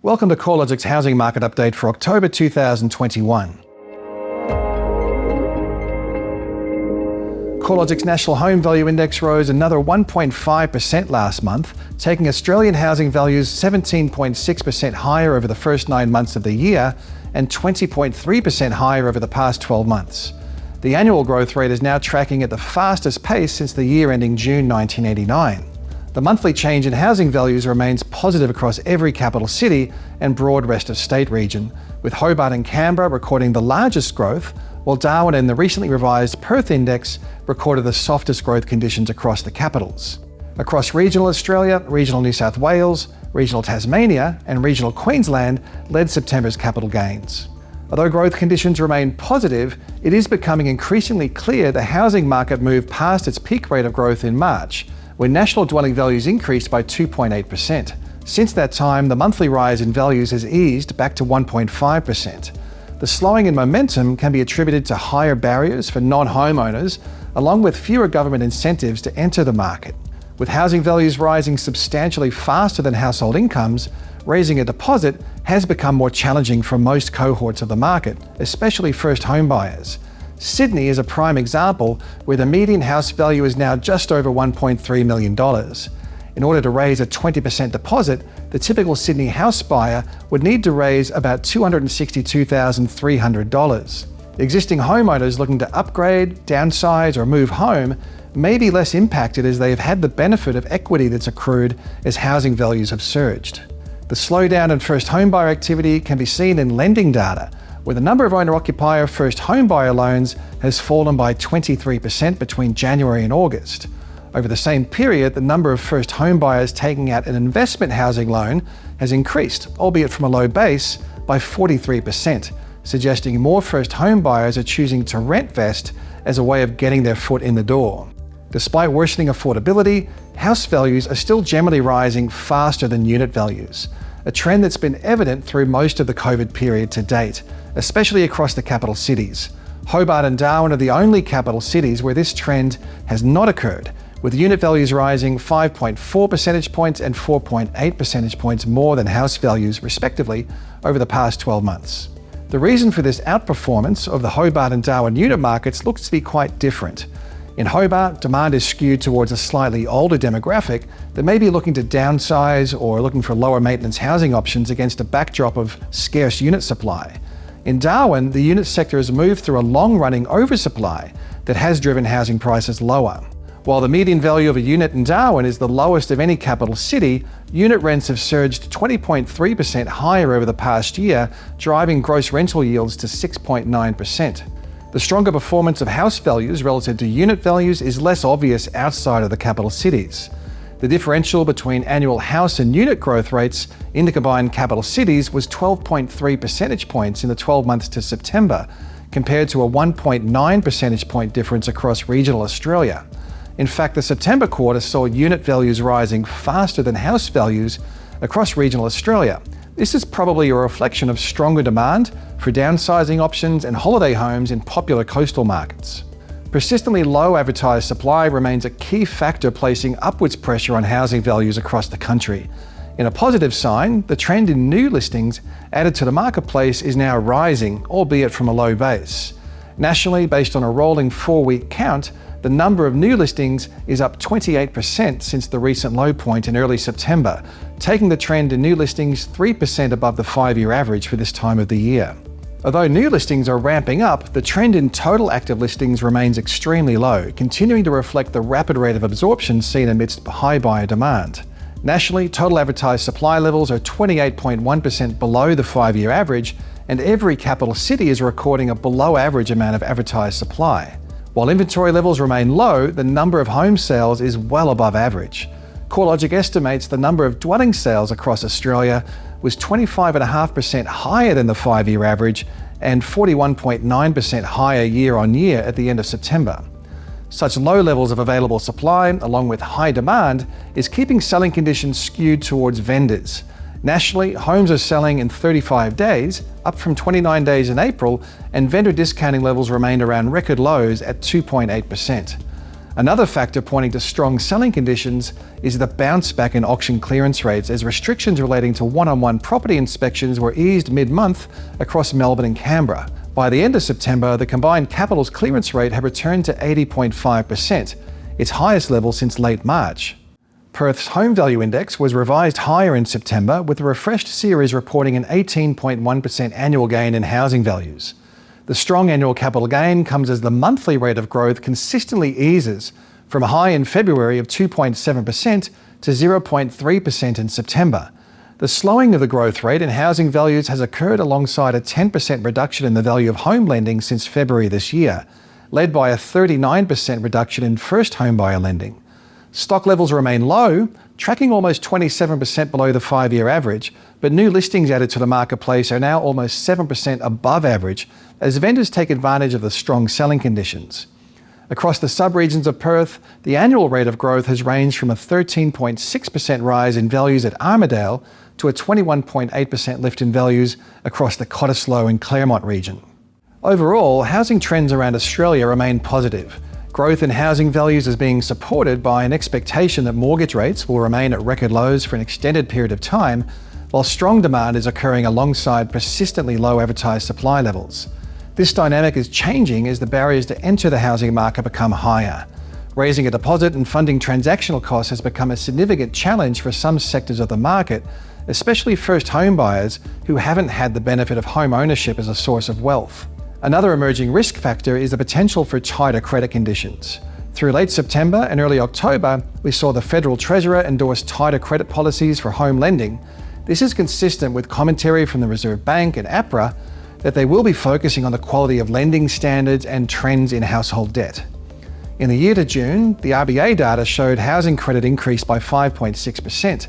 Welcome to CoreLogic's housing market update for October 2021. CoreLogic's National Home Value Index rose another 1.5% last month, taking Australian housing values 17.6% higher over the first 9 months of the year and 20.3% higher over the past 12 months. The annual growth rate is now tracking at the fastest pace since the year ending June 1989. The monthly change in housing values remains positive across every capital city and broad rest of state region, with Hobart and Canberra recording the largest growth, while Darwin and the recently revised Perth Index recorded the softest growth conditions across the capitals. Across regional Australia, regional New South Wales, regional Tasmania and regional Queensland led September's capital gains. Although growth conditions remain positive, it is becoming increasingly clear the housing market moved past its peak rate of growth in March, when national dwelling values increased by 2.8%. Since that time, the monthly rise in values has eased back to 1.5%. The slowing in momentum can be attributed to higher barriers for non-homeowners, along with fewer government incentives to enter the market. With housing values rising substantially faster than household incomes, raising a deposit has become more challenging for most cohorts of the market, especially first home buyers. Sydney is a prime example, where the median house value is now just over $1.3 million. In order to raise a 20% deposit, the typical Sydney house buyer would need to raise about $262,300. Existing homeowners looking to upgrade, downsize, or move home may be less impacted, as they have had the benefit of equity that's accrued as housing values have surged. The slowdown in first homebuyer activity can be seen in lending data, where the number of owner-occupier first homebuyer loans has fallen by 23% between January and August. Over the same period, the number of first homebuyers taking out an investment housing loan has increased, albeit from a low base, by 43%, suggesting more first homebuyers are choosing to rent-vest as a way of getting their foot in the door. Despite worsening affordability, house values are still generally rising faster than unit values, a trend that's been evident through most of the COVID period to date, especially across the capital cities. Hobart and Darwin are the only capital cities where this trend has not occurred, with unit values rising 5.4 percentage points and 4.8 percentage points more than house values, respectively, over the past 12 months. The reason for this outperformance of the Hobart and Darwin unit markets looks to be quite different. In Hobart, demand is skewed towards a slightly older demographic that may be looking to downsize or looking for lower maintenance housing options against a backdrop of scarce unit supply. In Darwin, the unit sector has moved through a long-running oversupply that has driven housing prices lower. While the median value of a unit in Darwin is the lowest of any capital city, unit rents have surged 20.3% higher over the past year, driving gross rental yields to 6.9%. The stronger performance of house values relative to unit values is less obvious outside of the capital cities. The differential between annual house and unit growth rates in the combined capital cities was 12.3 percentage points in the 12 months to September, compared to a 1.9 percentage point difference across regional Australia. In fact, the September quarter saw unit values rising faster than house values across regional Australia. This is probably a reflection of stronger demand for downsizing options and holiday homes in popular coastal markets. Persistently low advertised supply remains a key factor placing upwards pressure on housing values across the country. In a positive sign, the trend in new listings added to the marketplace is now rising, albeit from a low base. Nationally, based on a rolling 4-week count, the number of new listings is up 28% since the recent low point in early September, taking the trend in new listings 3% above the 5-year average for this time of the year. Although new listings are ramping up, the trend in total active listings remains extremely low, continuing to reflect the rapid rate of absorption seen amidst high buyer demand. Nationally, total advertised supply levels are 28.1% below the 5-year average, and every capital city is recording a below average amount of advertised supply. While inventory levels remain low, the number of home sales is well above average. CoreLogic estimates the number of dwelling sales across Australia was 25.5% higher than the 5-year average and 41.9% higher year on year at the end of September. Such low levels of available supply, along with high demand, is keeping selling conditions skewed towards vendors. Nationally, homes are selling in 35 days, up from 29 days in April, and vendor discounting levels remained around record lows at 2.8%. Another factor pointing to strong selling conditions is the bounce back in auction clearance rates as restrictions relating to one-on-one property inspections were eased mid-month across Melbourne and Canberra. By the end of September, the combined capitals clearance rate had returned to 80.5%, its highest level since late March. Perth's Home Value Index was revised higher in September, with the refreshed series reporting an 18.1% annual gain in housing values. The strong annual capital gain comes as the monthly rate of growth consistently eases from a high in February of 2.7% to 0.3% in September. The slowing of the growth rate in housing values has occurred alongside a 10% reduction in the value of home lending since February this year, led by a 39% reduction in first home buyer lending. Stock levels remain low, tracking almost 27% below the 5-year average, but new listings added to the marketplace are now almost 7% above average as vendors take advantage of the strong selling conditions. Across the sub-regions of Perth, the annual rate of growth has ranged from a 13.6% rise in values at Armidale to a 21.8% lift in values across the Cottesloe and Claremont region. Overall, housing trends around Australia remain positive. Growth in housing values is being supported by an expectation that mortgage rates will remain at record lows for an extended period of time, while strong demand is occurring alongside persistently low advertised supply levels. This dynamic is changing as the barriers to enter the housing market become higher. Raising a deposit and funding transactional costs has become a significant challenge for some sectors of the market, especially first home buyers who haven't had the benefit of home ownership as a source of wealth. Another emerging risk factor is the potential for tighter credit conditions. Through late September and early October, we saw the Federal Treasurer endorse tighter credit policies for home lending. This is consistent with commentary from the Reserve Bank and APRA that they will be focusing on the quality of lending standards and trends in household debt. In the year to June, the RBA data showed housing credit increased by 5.6%,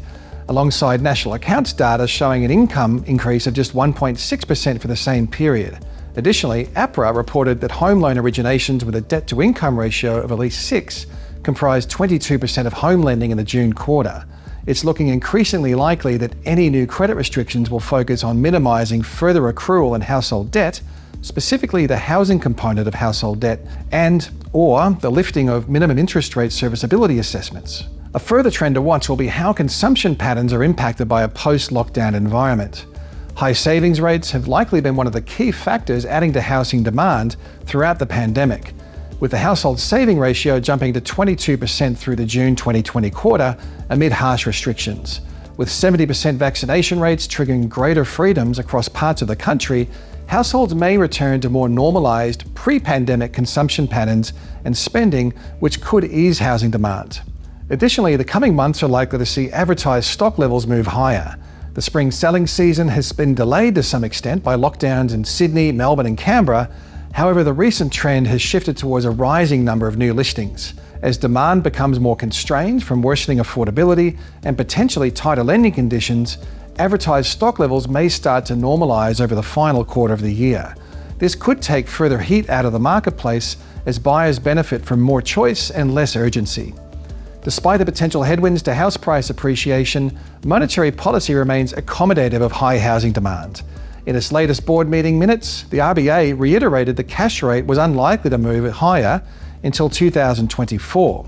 alongside National Accounts data showing an income increase of just 1.6% for the same period. Additionally, APRA reported that home loan originations with a debt-to-income ratio of at least 6 comprised 22% of home lending in the June quarter. It's looking increasingly likely that any new credit restrictions will focus on minimising further accrual in household debt, specifically the housing component of household debt, and/or the lifting of minimum interest rate serviceability assessments. A further trend to watch will be how consumption patterns are impacted by a post-lockdown environment. High savings rates have likely been one of the key factors adding to housing demand throughout the pandemic, with the household saving ratio jumping to 22% through the June 2020 quarter amid harsh restrictions. With 70% vaccination rates triggering greater freedoms across parts of the country, households may return to more normalised pre-pandemic consumption patterns and spending, which could ease housing demand. Additionally, the coming months are likely to see advertised stock levels move higher. The spring selling season has been delayed to some extent by lockdowns in Sydney, Melbourne and Canberra. However, the recent trend has shifted towards a rising number of new listings. As demand becomes more constrained from worsening affordability and potentially tighter lending conditions, advertised stock levels may start to normalise over the final quarter of the year. This could take further heat out of the marketplace as buyers benefit from more choice and less urgency. Despite the potential headwinds to house price appreciation, monetary policy remains accommodative of high housing demand. In its latest board meeting minutes, the RBA reiterated the cash rate was unlikely to move higher until 2024.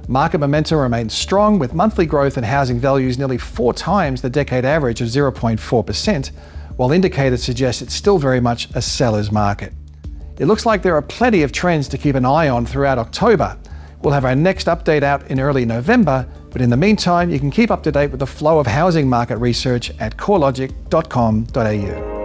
Market momentum remains strong, with monthly growth in housing values nearly 4 times the decade average of 0.4%, while indicators suggest it's still very much a seller's market. It looks like there are plenty of trends to keep an eye on throughout October. We'll have our next update out in early November, but in the meantime, you can keep up to date with the flow of housing market research at corelogic.com.au.